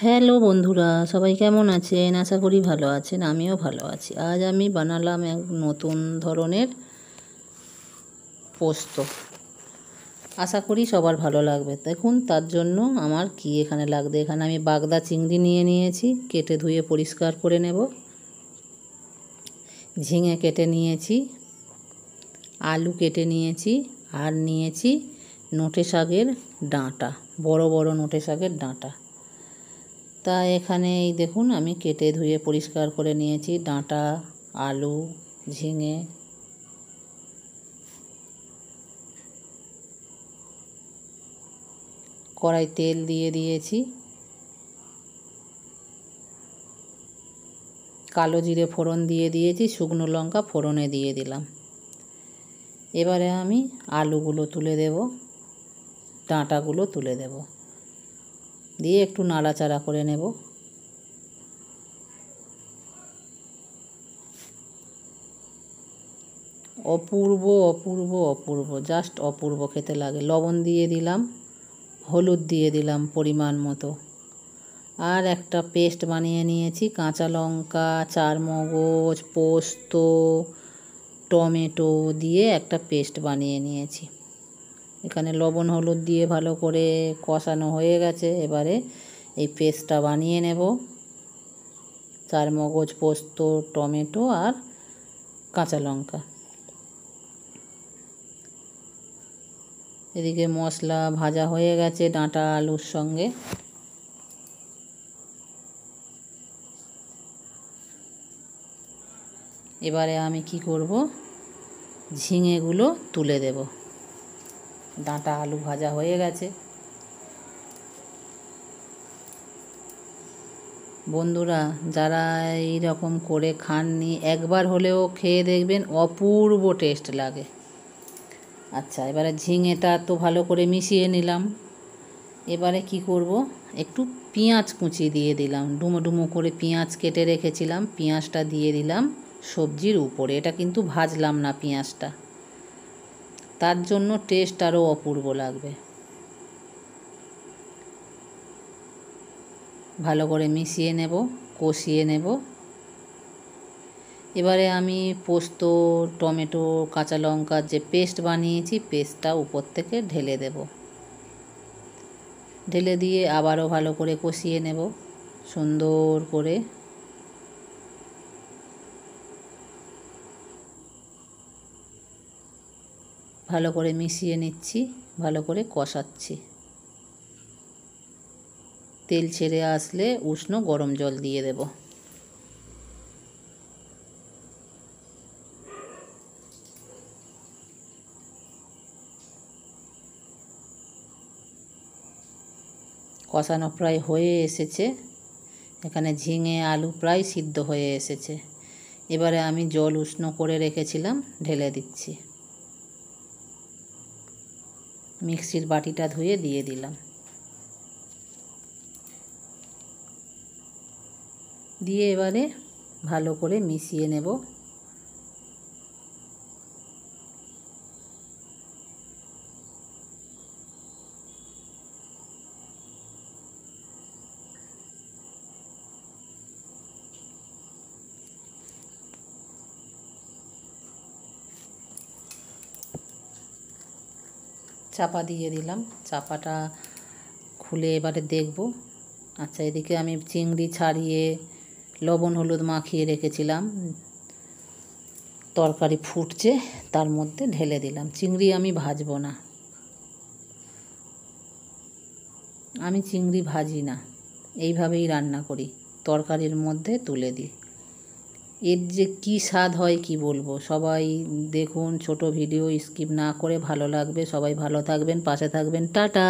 Hello বন্ধুরা, সবাই কেমন আছেন? আশা করি ভালো আছেন। আমিও ভালো আছি। আজ আমি বানালাম এক নতুন ধরনের পোস্ত। আশা করি সবার ভালো লাগবে। দেখুন তার জন্য আমার কি এখানে লাগবে। এখানে আমি বাগদা চিংড়ি নিয়ে নিয়েছি, কেটে ধুয়ে পরিষ্কার করে নেব। ঝিঙে কেটে নিয়েছি, আলু কেটে নিয়েছি, আর নিয়েছি নোটে শাকের ডাঁটা, বড় বড় নোটে শাকের ডাঁটা। তা এখানে এই দেখুন আমি কেটে ধুয়ে পরিষ্কার করে নিয়েছি ডাঁটা, আলু, ঝিঙে। কড়াই তেল দিয়ে দিয়েছি, কালো জিরে ফোড়ন দিয়ে দিয়েছি, শুকনো লঙ্কা ফোড়নে দিয়ে দিলাম। এবারে আমি আলুগুলো তুলে দেব, ডাঁটাগুলো তুলে দেব, দিয়ে একটু নাড়াচাড়া করে নেব। অপূর্ব অপূর্ব অপূর্ব, জাস্ট অপূর্ব খেতে লাগে। লবণ দিয়ে দিলাম, হলুদ দিয়ে দিলাম পরিমাণ মতো। আর একটা পেস্ট বানিয়ে নিয়েছি, কাঁচা লঙ্কা, চারমগজ, পোস্ত, টমেটো দিয়ে একটা পেস্ট বানিয়ে নিয়েছি। এখানে লবণ হলুদ দিয়ে ভালো করে কষানো হয়ে গেছে। এবারে এই পেস্টটা বানিয়ে নেব, চারমগজ, পোস্ত, টমেটো আর কাঁচা লঙ্কা। এদিকে মশলা ভাজা হয়ে গেছে ডাঁটা আলুর সঙ্গে। এবারে আমি কি করব, ঝিঙেগুলো তুলে দেব। ডাঁটা আলু ভাজা হয়ে গেছে। বন্ধুরা, যারা এই রকম করে খাননি, একবার হলেও খেয়ে দেখবেন, অপূর্ব টেস্ট লাগে। আচ্ছা, এবারে ঝিঙেটা তো ভালো করে মিশিয়ে নিলাম। এবারে কি করব, একটু পেঁয়াজ কুচি দিয়ে দিলাম, ডুমো ডুমো করে পেঁয়াজ কেটে রেখেছিলাম, পেঁয়াজটা দিয়ে দিলাম সবজির উপরে। এটা কিন্তু ভাজলাম না পেঁয়াজটা, তার জন্য টেস্ট আরও অপূর্ব লাগবে। ভালো করে মিশিয়ে নেব, কষিয়ে নেব। এবারে আমি পোস্ত, টমেটো, কাঁচা লঙ্কার যে পেস্ট বানিয়েছি, পেস্টটা উপর থেকে ঢেলে দেব। ঢেলে দিয়ে আবারও ভালো করে কষিয়ে নেব সুন্দর করে। ভালো করে মিশিয়ে নিচ্ছি, ভালো করে কষাচ্ছি। তেল ছেড়ে আসলে উষ্ণ গরম জল দিয়ে দেব। কষানো প্রায় হয়ে এসেছে। এখানে ঝিঙে আলু প্রায় সিদ্ধ হয়ে এসেছে। এবারে আমি জল উষ্ণ করে রেখেছিলাম, ঢেলে দিচ্ছি। মিক্সির বাটিটা ধুয়ে দিয়ে দিলাম। দিয়ে এবারে ভালো করে মিশিয়ে নেব। চাপা দিয়ে দিলাম, চাপাটা খুলে এবারে দেখব। আচ্ছা, এদিকে আমি চিংড়ি ছাড়িয়ে লবণ হলুদ মাখিয়ে রেখেছিলাম, তরকারি ফুটছে, তার মধ্যে ঢেলে দিলাম। চিংড়ি আমি ভাজবো না, আমি চিংড়ি ভাজি না, এইভাবেই রান্না করি, তরকারির মধ্যে তুলে দিই। এর যে কী স্বাদ হয় কি বলবো। সবাই দেখুন, ছোট ভিডিও স্কিপ না করে, ভালো লাগবে। সবাই ভালো থাকবেন, পাশে থাকবেন। টাটা।